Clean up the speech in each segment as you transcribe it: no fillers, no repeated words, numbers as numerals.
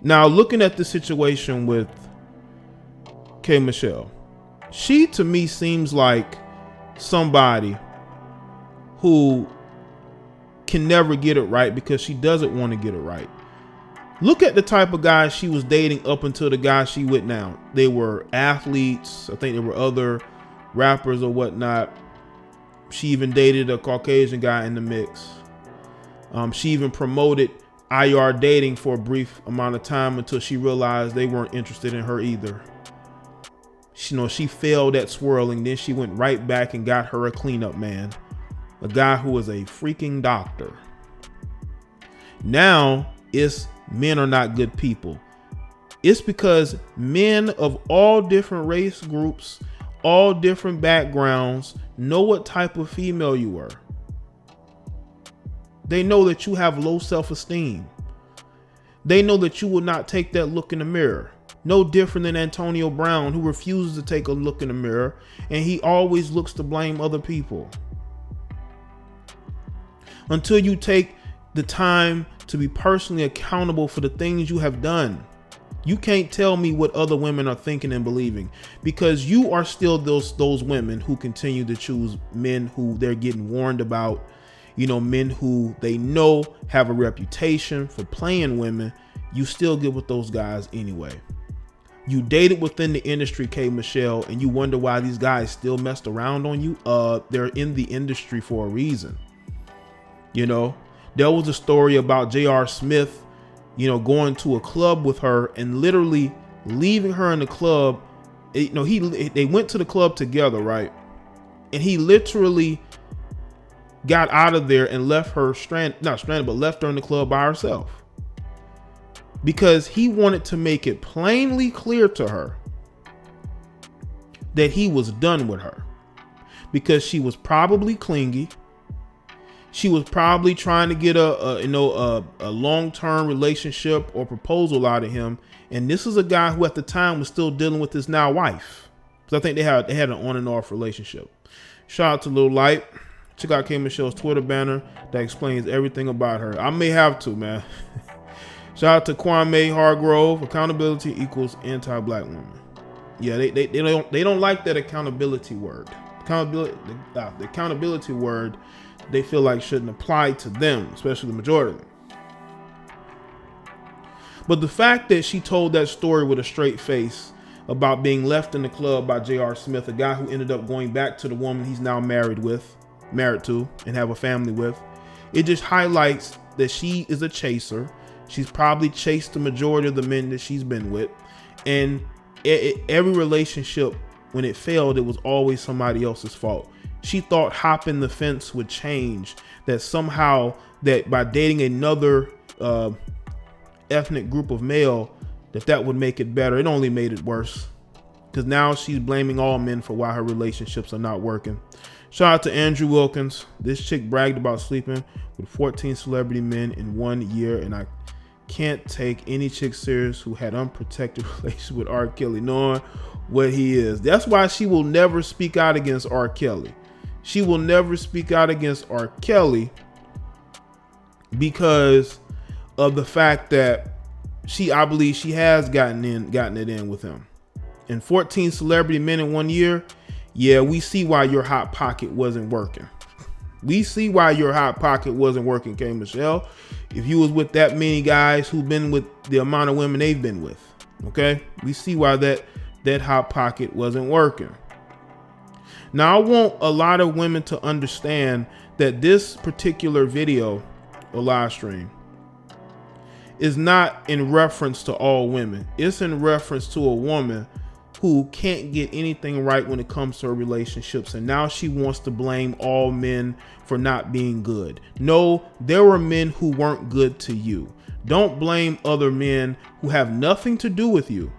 Now, looking at the situation with K.Michelle, she to me seems like somebody who can never get it right because she doesn't want to get it right. Look at the type of guys she was dating up until the guy she with now. They were athletes. I think there were other rappers or whatnot. She even dated a Caucasian guy in the mix. She even promoted IR dating for a brief amount of time until she realized they weren't interested in her either. She failed at swirling. Then she went right back and got her a cleanup man, a guy who was a freaking doctor. Now it's men are not good people. It's because men of all different race groups, all different backgrounds, know what type of female you are. They know that you have low self-esteem. They know that you will not take that look in the mirror. No different than Antonio Brown, who refuses to take a look in the mirror, and he always looks to blame other people. Until you take the time to be personally accountable for the things you have done, you can't tell me what other women are thinking and believing, because you are still those women who continue to choose men who they're getting warned about. Men who they know have a reputation for playing women. You still get with those guys anyway. You dated within the industry, K.Michelle, and you wonder why these guys still messed around on you. They're in the industry for a reason. There was a story about J.R. Smith, going to a club with her and literally leaving her in the club. They went to the club together, right? And he literally got out of there and left her left her in the club by herself, because he wanted to make it plainly clear to her that he was done with her, because she was probably clingy. She was probably trying to get a long-term relationship or proposal out of him. And this is a guy who at the time was still dealing with his now wife. So I think they had an on and off relationship. Shout out to Lil Light. Check out K.Michelle's Twitter banner that explains everything about her. I may have to, man. Shout out to Kwame Hargrove. Accountability equals anti-black women. Yeah, they don't like that accountability word. The accountability word they feel like shouldn't apply to them, especially the majority of them. But the fact that she told that story with a straight face about being left in the club by J.R. Smith, a guy who ended up going back to the woman he's now married to and have a family with, it just highlights that she is a chaser. She's probably chased the majority of the men that she's been with, and every relationship, when it failed, it was always somebody else's fault. She thought hopping the fence would change, that somehow that by dating another ethnic group of male, that would make it better. It only made it worse, because now she's blaming all men for why her relationships are not working. Shout out to Andrew Wilkins. This chick bragged about sleeping with 14 celebrity men in 1 year, and I can't take any chick serious who had unprotected relations with R. Kelly, knowing what he is. That's why she will never speak out against R. Kelly. She will never speak out against R. Kelly because of the fact that I believe she has gotten it in with him. And 14 celebrity men in 1 year. Yeah, we see why your hot pocket wasn't working. We see why your hot pocket wasn't working, K.Michelle. If you was with that many guys who've been with the amount of women they've been with, okay? We see why that hot pocket wasn't working. Now, I want a lot of women to understand that this particular video or live stream is not in reference to all women. It's in reference to a woman who can't get anything right when it comes to her relationships, and now she wants to blame all men for not being good. No, there were men who weren't good to you. Don't blame other men who have nothing to do with you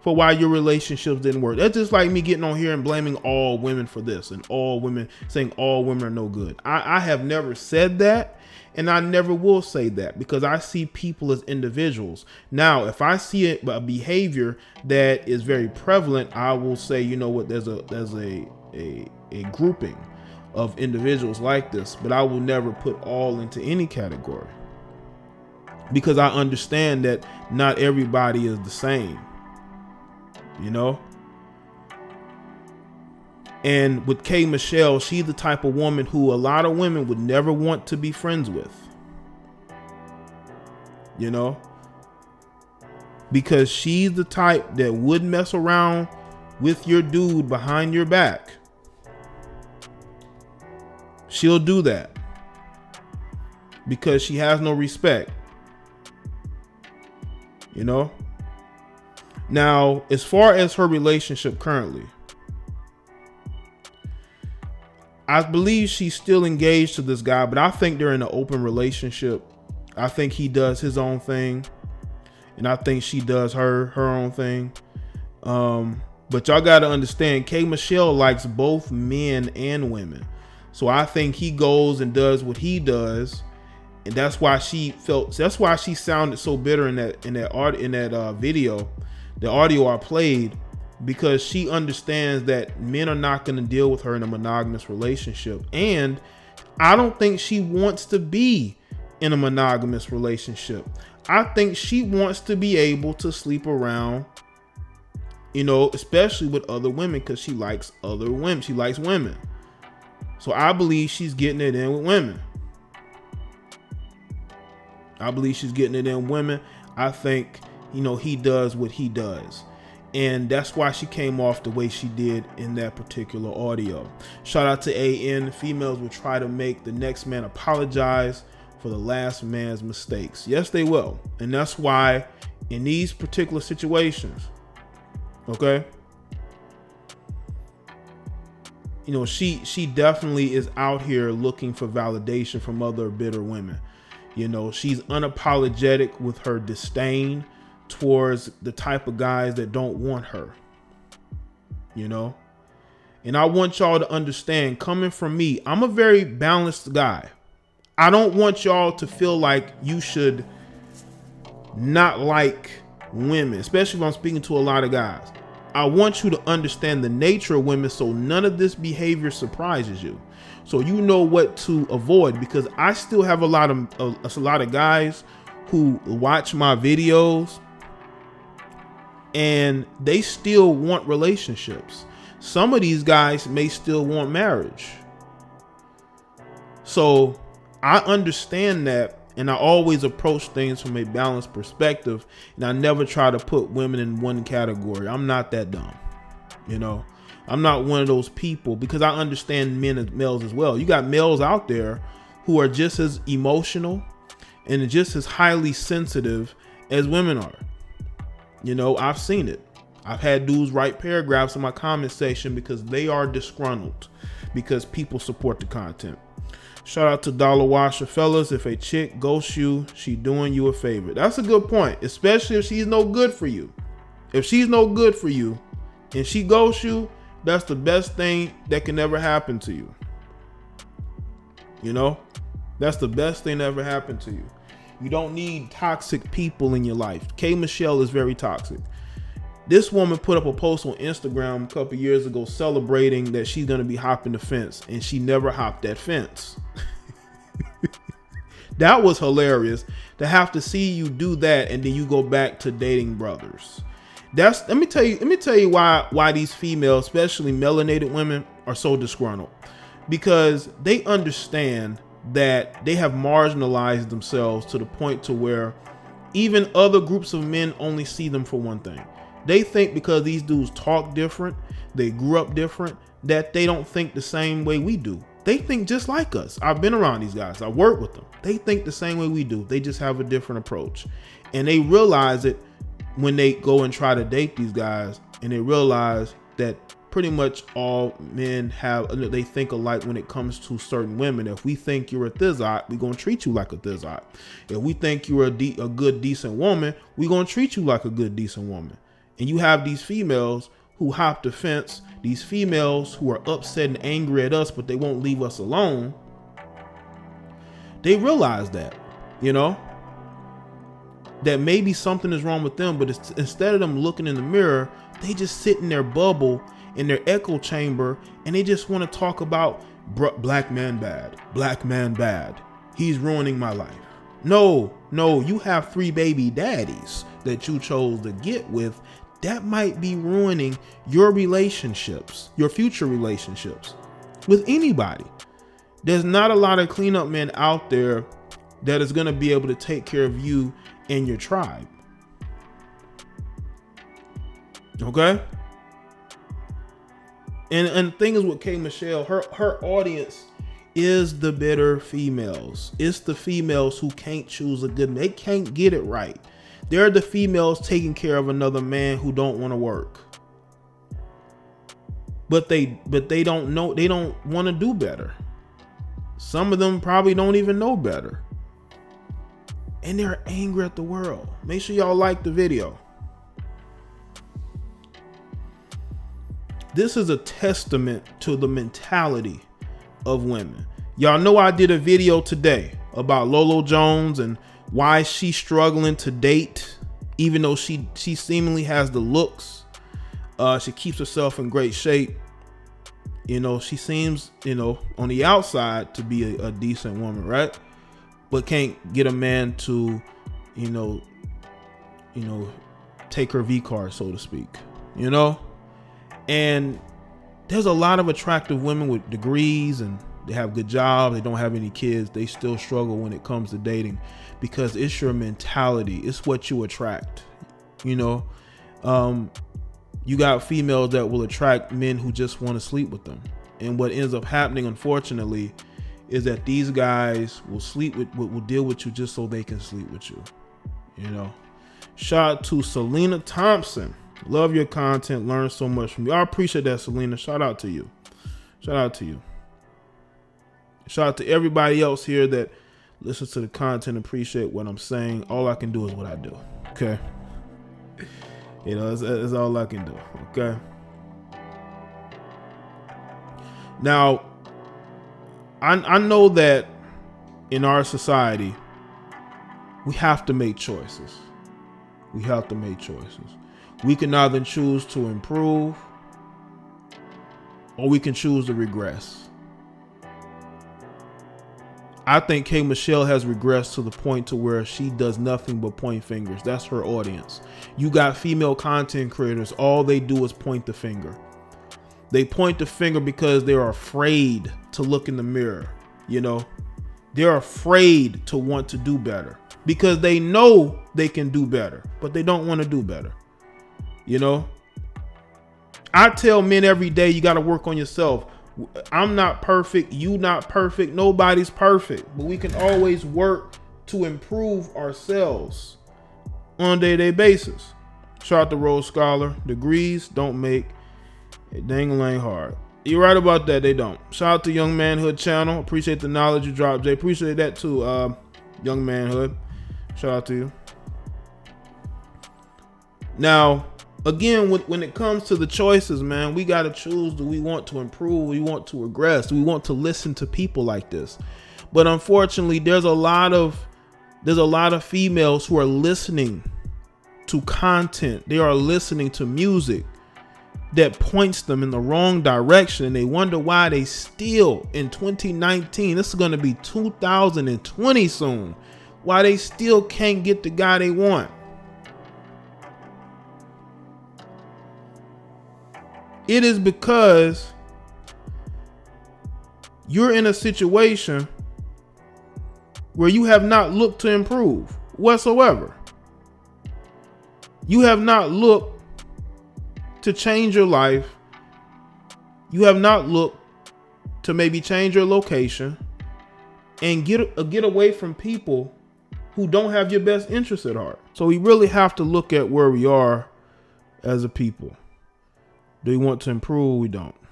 for why your relationships didn't work. That's just like me getting on here and blaming all women for this and all women, saying all women are no good. I have never said that. And I never will say that, because I see people as individuals. Now, if I see a behavior that is very prevalent, I will say, you know what, there's a grouping of individuals like this, but I will never put all into any category. because I understand that not everybody is the same, you know? And with K.Michelle, she's the type of woman who a lot of women would never want to be friends with, you know? Because she's the type that would mess around with your dude behind your back. She'll do that because she has no respect, you know? Now, as far as her relationship currently, I believe she's still engaged to this guy, but I think they're in an open relationship. I think he does his own thing, and I think she does her own thing. But y'all got to understand, K.Michelle likes both men and women. So I think he goes and does what he does, and that's why she sounded so bitter in that video, the audio I played, because she understands that men are not going to deal with her in a monogamous relationship. And I don't think she wants to be in a monogamous relationship. I think she wants to be able to sleep around, you know, especially with other women, because she likes other women. She likes women. So I believe she's getting it in with women. I believe she's getting it in with women. I think, you know, he does what he does. And that's why she came off the way she did in that particular audio. Shout out to AN. Females will try to make the next man apologize for the last man's mistakes. Yes, they will. And that's why in these particular situations, okay, you know, she definitely is out here looking for validation from other bitter women. You know, she's unapologetic with her disdain towards the type of guys that don't want her, you know? And I want y'all to understand, coming from me, I'm a very balanced guy. I don't want y'all to feel like you should not like women, especially if I'm speaking to a lot of guys. I want you to understand the nature of women, so none of this behavior surprises you. So you know what to avoid, because I still have a lot of guys who watch my videos and they still want relationships. Some of these guys may still want marriage. So I understand that, and I always approach things from a balanced perspective, and I never try to put women in one category. I'm not that dumb, you know? I'm not one of those people, because I understand men and males as well. You got males out there who are just as emotional and just as highly sensitive as women are. You know, I've seen it. I've had dudes write paragraphs in my comment section because they are disgruntled because people support the content. Shout out to Dollar Washer. Fellas, if a chick ghosts you, she doing you a favor. That's a good point, especially if she's no good for you. If she's no good for you and she ghosts you, that's the best thing that can ever happen to you. You know, that's the best thing that ever happened to you. You don't need toxic people in your life. K.Michelle is very toxic. This woman put up a post on Instagram a couple years ago celebrating that she's going to be hopping the fence, and she never hopped that fence. That was hilarious to have to see you do that, and then you go back to dating brothers. Let me tell you why these females, especially melanated women, are so disgruntled. Because they understand that they have marginalized themselves to the point to where even other groups of men only see them for one thing. They think because these dudes talk different, they grew up different, that they don't think the same way we do. They think just like us. I've been around these guys. I work with them. They think the same way we do. They just have a different approach. And they realize it when they go and try to date these guys, and they realize that pretty much all men they think alike when it comes to certain women. If we think you're a thizzot, we're going to treat you like a thizzot. If we think you're a good, decent woman, we're going to treat you like a good, decent woman. And you have these females who hop the fence, these females who are upset and angry at us, but they won't leave us alone. They realize that, you know, that maybe something is wrong with them, but instead of them looking in the mirror, they just sit in their bubble, in their echo chamber, and they just want to talk about black man bad, he's ruining my life. No, No, you have 3 baby daddies that you chose to get with. That might be ruining your relationships, your future relationships with anybody. There's not a lot of cleanup men out there that is going to be able to take care of you and your tribe. Okay? And the thing is with K.Michelle, her audience is the bitter females. It's the females who can't choose a good man. They can't get it right. They're the females taking care of another man who don't want to work. But they don't know, they don't want to do better. Some of them probably don't even know better. And they're angry at the world. Make sure y'all like the video. This is a testament to the mentality of women. Y'all know I did a video today about Lolo Jones and why she's struggling to date, even though she seemingly has the looks. She keeps herself in great shape. You know, she seems, you know, on the outside to be a decent woman, right? But can't get a man to, you know, take her V card, so to speak, you know? And there's a lot of attractive women with degrees and they have good jobs. They don't have any kids. They still struggle when it comes to dating because it's your mentality. It's what you attract, you know? You got females that will attract men who just want to sleep with them. And what ends up happening, unfortunately, is that these guys will will deal with you just so they can sleep with you. You know, shout out to Selena Thompson. Love your content. Learn so much from you. I appreciate that, Selena. Shout out to you. Shout out to you. Shout out to everybody else here that listens to the content. Appreciate what I'm saying. All I can do is what I do. Okay. You know, that's all I can do. Okay. Now, I know that in our society, we have to make choices. We have to make choices. We can either choose to improve or we can choose to regress. I think K.Michelle has regressed to the point to where she does nothing but point fingers. That's her audience. You got female content creators. All they do is point the finger. They point the finger because they're afraid to look in the mirror. You know, they're afraid to want to do better because they know they can do better, but they don't want to do better. You know, I tell men every day, you got to work on yourself. I'm not perfect. You not perfect. Nobody's perfect, but we can always work to improve ourselves on a day-to-day basis. Shout out to Rose Scholar. Degrees don't make it dang hard. You're right about that. They don't. Shout out to Young Manhood channel. Appreciate the knowledge you dropped, Jay. Appreciate that too, Young Manhood. Shout out to you. Now, again, when it comes to the choices, man, we got to choose. Do we want to improve? Do we want to regress? Do we want to listen to people like this? But unfortunately, there's a lot of females who are listening to content. They are listening to music that points them in the wrong direction. And they wonder why they still in 2019, this is going to be 2020 soon, why they still can't get the guy they want. It is because you're in a situation where you have not looked to improve whatsoever. You have not looked to change your life. You have not looked to maybe change your location and get away from people who don't have your best interests at heart. So we really have to look at where we are as a people. Do we want to improve? We don't.